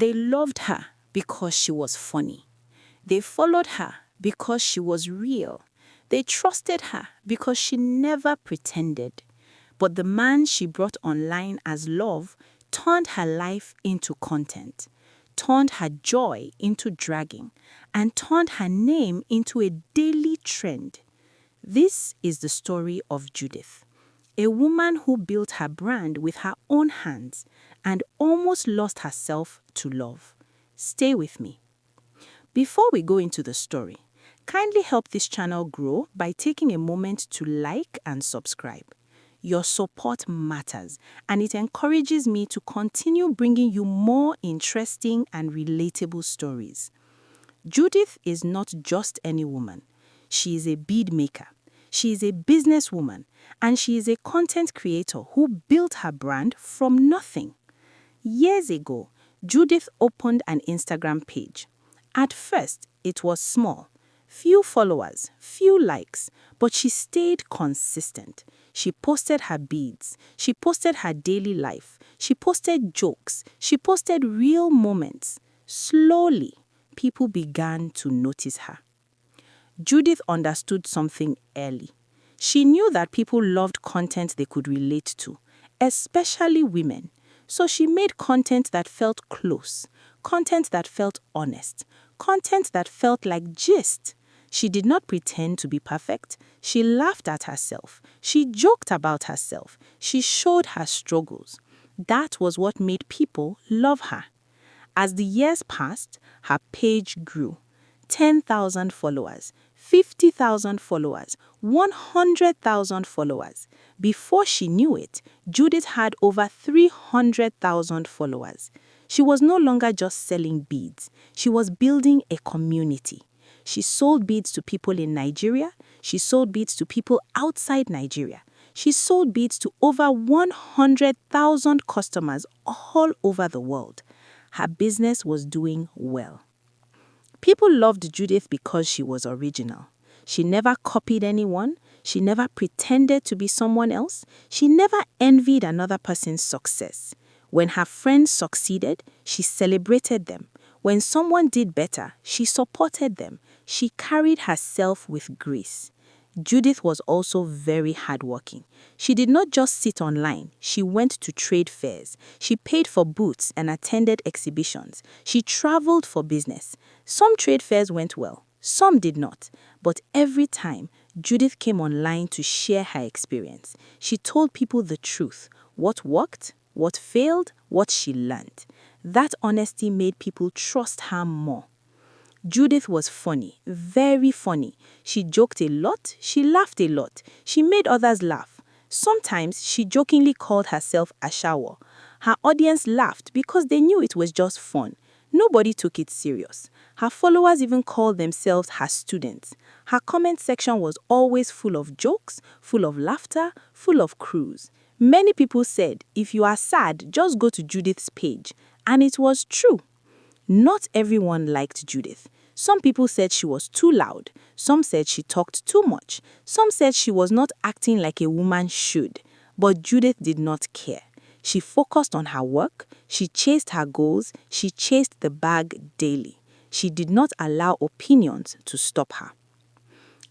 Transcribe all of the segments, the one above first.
They loved her because she was funny. They followed her because she was real. They trusted her because she never pretended. But the man she brought online as love turned her life into content, turned her joy into dragging, and turned her name into a daily trend. This is the story of Judith, a woman who built her brand with her own hands and almost lost herself to love. Stay with me. Before we go into the story, kindly help this channel grow by taking a moment to like and subscribe. Your support matters, and it encourages me to continue bringing you more interesting and relatable stories. Judith is not just any woman. She is a bead maker. She is a businesswoman, and she is a content creator who built her brand from nothing. Years ago, Judith opened an Instagram page. At first, it was small. Few followers, few likes, but she stayed consistent. She posted her beads. She posted her daily life. She posted jokes. She posted real moments. Slowly, people began to notice her. Judith understood something early. She knew that people loved content they could relate to, especially women. So she made content that felt close, content that felt honest, content that felt like gist. She did not pretend to be perfect. She laughed at herself. She joked about herself. She showed her struggles. That was what made people love her. As the years passed, her page grew. 10,000 followers, 50,000 followers, 100,000 followers. Before she knew it, Judith had over 300,000 followers. She was no longer just selling beads. She was building a community. She sold beads to people in Nigeria. She sold beads to people outside Nigeria. She sold beads to over 100,000 customers all over the world. Her business was doing well. People loved Judith because she was original. She never copied anyone. She never pretended to be someone else. She never envied another person's success. When her friends succeeded, she celebrated them. When someone did better, she supported them. She carried herself with grace. Judith was also very hardworking. She did not just sit online. She went to trade fairs. She paid for booths and attended exhibitions. She traveled for business. Some trade fairs went well. Some did not. But every time, Judith came online to share her experience. She told people the truth, what worked, what failed, what she learned. That honesty made people trust her more. Judith was funny, very funny. She joked a lot, she laughed a lot. She made others laugh. Sometimes she jokingly called herself Ashawo. Her audience laughed because they knew it was just fun. Nobody took it serious. Her followers even called themselves her students. Her comment section was always full of jokes, full of laughter, full of cruise. Many people said, if you are sad, just go to Judith's page. And it was true. Not everyone liked Judith. Some people said she was too loud. Some said she talked too much. Some said she was not acting like a woman should. But Judith did not care. She focused on her work. She chased her goals. She chased the bag daily. She did not allow opinions to stop her.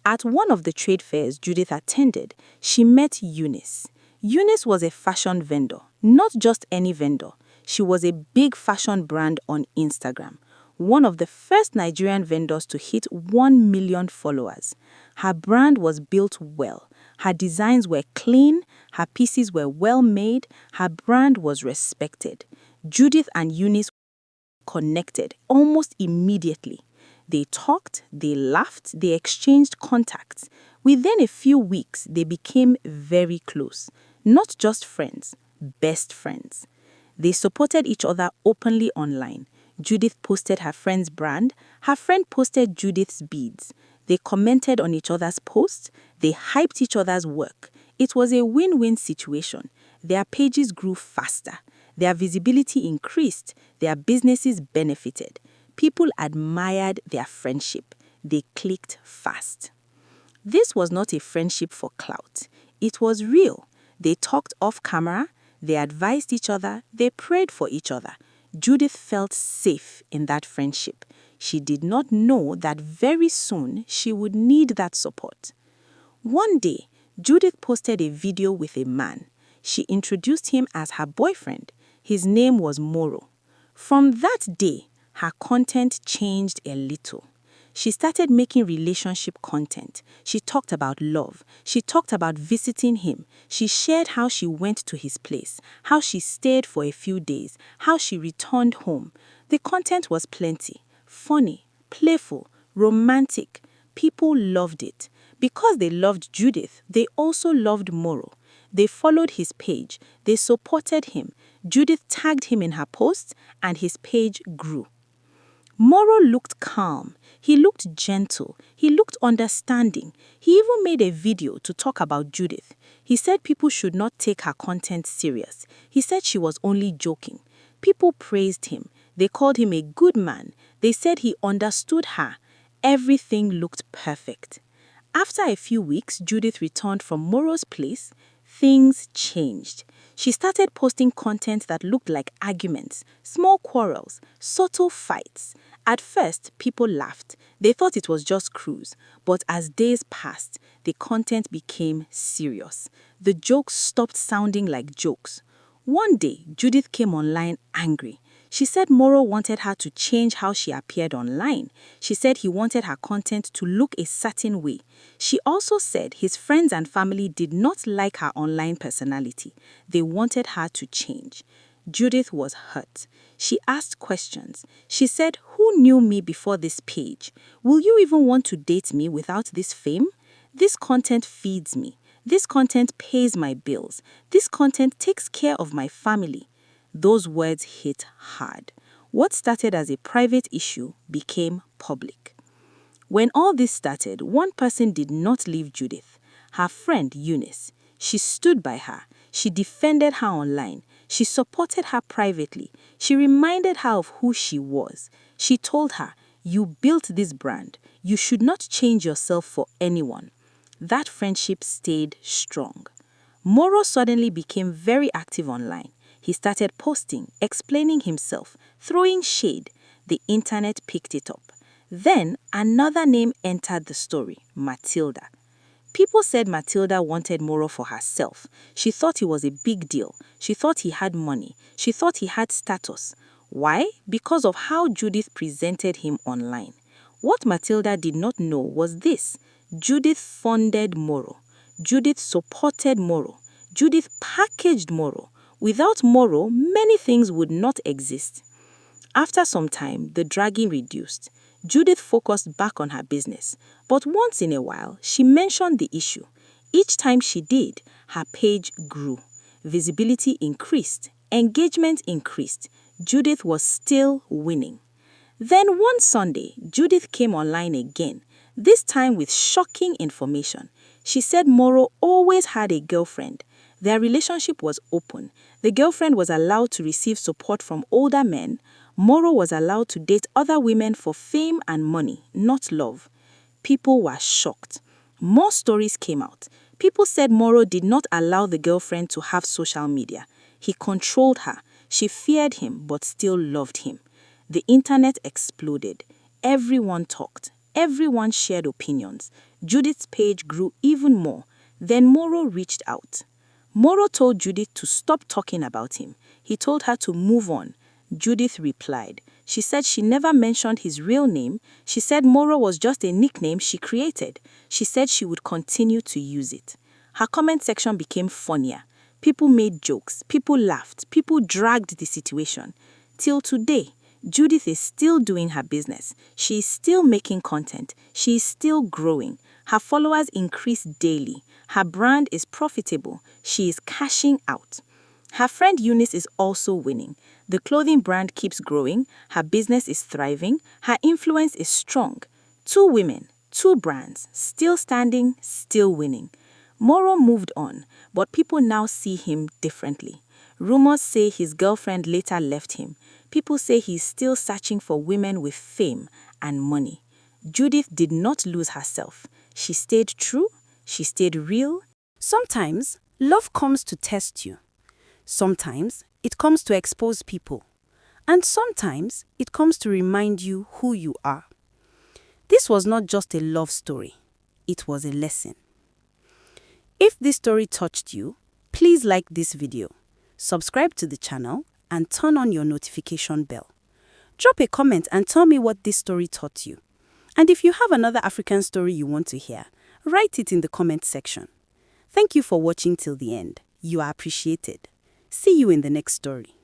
At one of the trade fairs Judith attended, she met Eunice. Eunice was a fashion vendor, not just any vendor. She was a big fashion brand on Instagram, one of the first Nigerian vendors to hit 1 million followers. Her brand was built well. Her designs were clean. Her pieces were well made. Her brand was respected. Judith and Eunice connected almost immediately. They talked, they laughed, they exchanged contacts. Within a few weeks, they became very close. Not just friends, best friends. They supported each other openly online. Judith posted her friend's brand. Her friend posted Judith's beads. They commented on each other's posts. They hyped each other's work. It was a win-win situation. Their pages grew faster. Their visibility increased. Their businesses benefited. People admired their friendship. They clicked fast. This was not a friendship for clout. It was real. They talked off camera. They advised each other. They prayed for each other. Judith felt safe in that friendship. She did not know that very soon she would need that support. One day, Judith posted a video with a man. She introduced him as her boyfriend. His name was Moro. From that day, her content changed a little. She started making relationship content. She talked about love. She talked about visiting him. She shared how she went to his place, how she stayed for a few days, how she returned home. The content was plenty, funny, playful, romantic. People loved it. Because they loved Judith, they also loved Moro. They followed his page. They supported him. Judith tagged him in her posts, and his page grew. Moro looked calm. He looked gentle. He looked understanding. He even made a video to talk about Judith. He said people should not take her content serious. He said she was only joking. People praised him. They called him a good man. They said he understood her. Everything looked perfect. After a few weeks, Judith returned from Moro's place. Things changed. She started posting content that looked like arguments, small quarrels, subtle fights. At first, people laughed. They thought it was just cruise. But as days passed, the content became serious. The jokes stopped sounding like jokes. One day, Judith came online angry. She said Moro wanted her to change how she appeared online. She said he wanted her content to look a certain way. She also said his friends and family did not like her online personality. They wanted her to change. Judith was hurt. She asked questions. She said, "Who knew me before this page? Will you even want to date me without this fame? This content feeds me. This content pays my bills. This content takes care of my family." Those words hit hard. What started as a private issue became public. When all this started, one person did not leave Judith. Her friend Eunice. She stood by her. She defended her online. She supported her privately. She reminded her of who she was. She told her, "You built this brand. You should not change yourself for anyone." That friendship stayed strong. Moro suddenly became very active online. He started posting, explaining himself, throwing shade. The internet picked it up. Then another name entered the story, Matilda. People said Matilda wanted Moro for herself. She thought he was a big deal. She thought he had money. She thought he had status. Why? Because of how Judith presented him online. What Matilda did not know was this: Judith funded Moro. Judith supported Moro. Judith packaged Moro. Without Moro, many things would not exist. After some time, the dragging reduced. Judith focused back on her business. But once in a while, she mentioned the issue. Each time she did, her page grew. Visibility increased. Engagement increased. Judith was still winning. Then one Sunday, Judith came online again, this time with shocking information. She said Moro always had a girlfriend. Their relationship was open. The girlfriend was allowed to receive support from older men. Moro was allowed to date other women for fame and money, not love. People were shocked. More stories came out. People said Moro did not allow the girlfriend to have social media. He controlled her. She feared him but still loved him. The internet exploded. Everyone talked. Everyone shared opinions. Judith's page grew even more. Then Moro reached out. Moro told Judith to stop talking about him. He told her to move on. Judith replied. She said she never mentioned his real name. She said Moro was just a nickname she created. She said she would continue to use it. Her comment section became funnier. People made jokes. People laughed. People dragged the situation. Till today, Judith is still doing her business. She is still making content. She is still growing. Her followers increase daily. Her brand is profitable. She is cashing out. Her friend Eunice is also winning. The clothing brand keeps growing. Her business is thriving. Her influence is strong. 2 women, 2 brands, still standing, still winning. Moro moved on, but people now see him differently. Rumors say his girlfriend later left him. People say he's still searching for women with fame and money. Judith did not lose herself. She stayed true. She stayed real. Sometimes, love comes to test you. Sometimes, it comes to expose people. And sometimes it comes to remind you who you are. This was not just a love story, it was a lesson. If this story touched you, please like this video, subscribe to the channel, and turn on your notification bell. Drop a comment and tell me what this story taught you. And if you have another African story you want to hear, write it in the comment section. Thank you for watching till the end. You are appreciated. See you in the next story.